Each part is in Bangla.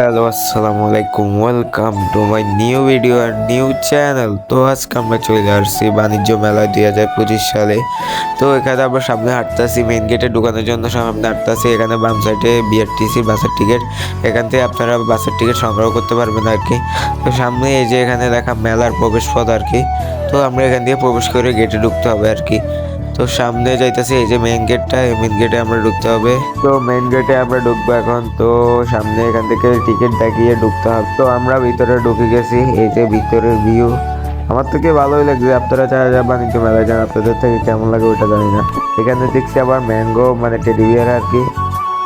হ্যালো, আসসালামু আলাইকুম। Welcome to my new video আর নিউ চ্যানেল। তো আজকে আমরা চলে আসছি বাণিজ্য মেলায় 2025 সালে। তো এখানে আমরা সামনে হাঁটতেছি, মেইন গেটে ঢোকানোর জন্য সামনে হাঁটতেছি। এখানে বাম সাইডে বিআরটিসি বাসের টিকিট, এখান থেকে আপনারা বাসের টিকিট সংগ্রহ করতে পারবেন আর কি। তো সামনে এই যে এখানে লেখা মেলার প্রবেশ পথ আর কি। তো আমরা এখান দিয়ে প্রবেশ করে গেটে ঢুকতে হবে আর কি। তো সামনে যাইতেছে এই যে মেইন গেটটা, এই মেইন গেটে আমরা ঢুকতে হবে। তো মেইন গেটে আমরা ঢুকবো এখন। তো সামনে এখান থেকে টিকিট দেখিয়ে ঢুকতে হবে। তো আমরা ভিতরে ঢুকে গেছি, এই যে ভিতরের ভিউ আমার থেকে ভালোই লাগছে। আপনারা যারা বাণিজ্য মেলায় যান, আপনাদের থেকে কেমন লাগে ওটা জানি না। এখানে দেখছি আবার ম্যাঙ্গো মানে টেডি বিয়ার আর কি।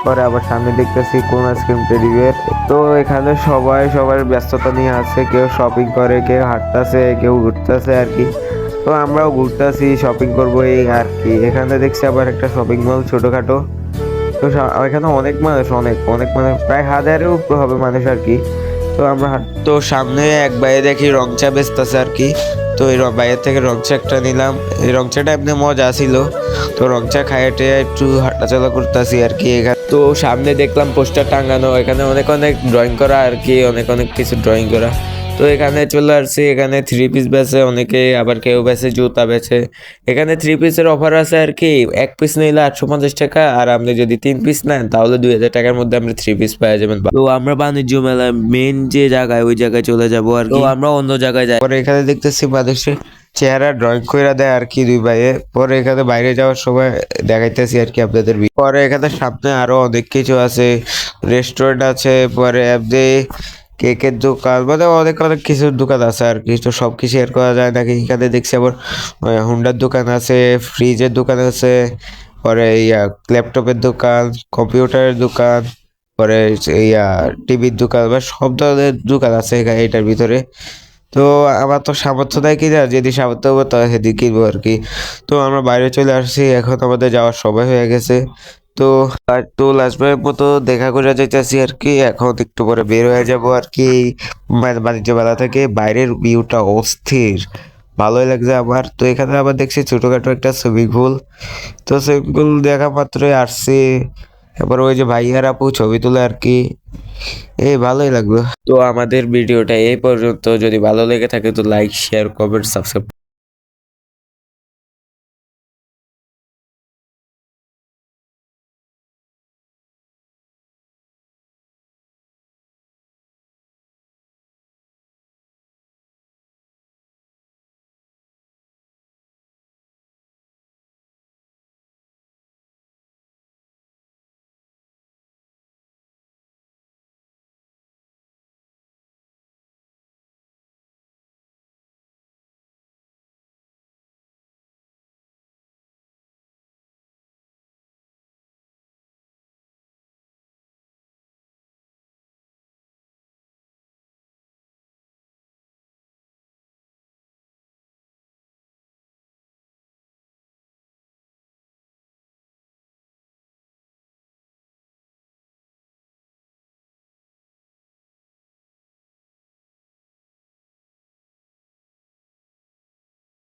পরে আবার সামনে দেখতেছি কোন আইসক্রিম টেডি বিয়ার। তো এখানে সবাই সবার ব্যস্ততা নিয়ে আছে, কেউ শপিং করে, কেউ হাঁটতেছে, কেউ ঘুরতেছে আর কি। তো আমরাও ঘুরতেছি, শপিং করবো এই আর কি। এখানে দেখছি আবার একটা শপিং মল ছোটখাটো। তো এখানে অনেক মানুষ, অনেক অনেক মানে প্রায় হাজারের উপর হবে মানুষ আর কি। তো আমরা তো সামনে এক বাইরে দেখি রং চা বেচতেছে আর কি। তো এই বাইরের থেকে রং চা একটা নিলাম। এই রং চাটা এমনি মজা ছিল। তো রং চা খাইতে একটু হাঁটাচলা করতেছি আর কি। এখানে তো সামনে দেখলাম পোস্টার টাঙানো, এখানে অনেক অনেক ড্রয়িং করা আর কি, অনেক অনেক কিছু ড্রয়িং করা। তো এখানে চলে আসছি, এখানে 3 পিস বেচে অনেকে, আবার কেউ বেচে জুতা বেচে। এখানে 3 পিসের অফার আছে আর কি। 1 পিস নিলে 850 টাকা, আর আপনি যদি 3 পিস নেন তাহলে 2000 টাকার মধ্যে আপনি 3 পিস পাওয়া যাবেন। তো আমরা বাণিজ্য মেলায় মেন যে জায়গায় ওই জায়গায় চলে যাব আর কি। তো আমরা অন্য জায়গায় যাই। পরে এখানে দেখতেছি মানুষের চেহারা ড্রয়িং করে দেয় আর কি দুই ভাইয়ে। পরে এখানে বাইরে যাওয়ার সময় দেখাইতেছি আর কি আপনাদের। পরে এখানে সামনে আরো অনেক কিছু আছে, রেস্টুরেন্ট আছে, পরে এমনি কেকের দোকান, মানে অনেক অনেক কিছুর দোকান আছে আর কি। তো সব কিছু শেয়ার করা যায় নাকি। এখানে দেখছি আবার হুন্ডার দোকান আছে, ফ্রিজের দোকান আছে, পরে ল্যাপটপের দোকান, কম্পিউটারের দোকান, পরে টিভির দোকান, বা সব ধরনের দোকান আছে এটার ভিতরে। তো আমার তো সামর্থ্য নাই কিনা, যদি সামর্থ্য হবো তো সেদিন কিনবো আর কি। তো আমরা বাইরে চলে আসছি, এখন আমাদের যাওয়ার সময় হয়ে গেছে। তো তো লাস্টবারের মতো দেখা করে যাইতেছি আর কি। এখন একটু পরে বের হয়ে যাব আর কি। বাণিজ্য মেলা থেকে বাইরের ভিউটা অস্থির, ভালোই লাগছে আমার। তো এখানে আবার দেখছি ছোটখাটো একটা সুইমিং পুল। তো সুইমিং পুল দেখা মাত্রই আসছি। এবার ওই যে ভাইয়ার আপু ছবি তুলে আর কি, এই ভালোই লাগলো। তো আমাদের ভিডিওটা এই পর্যন্ত। যদি ভালো লেগে থাকে তো লাইক, শেয়ার, কমেন্ট, সাবস্ক্রাইব।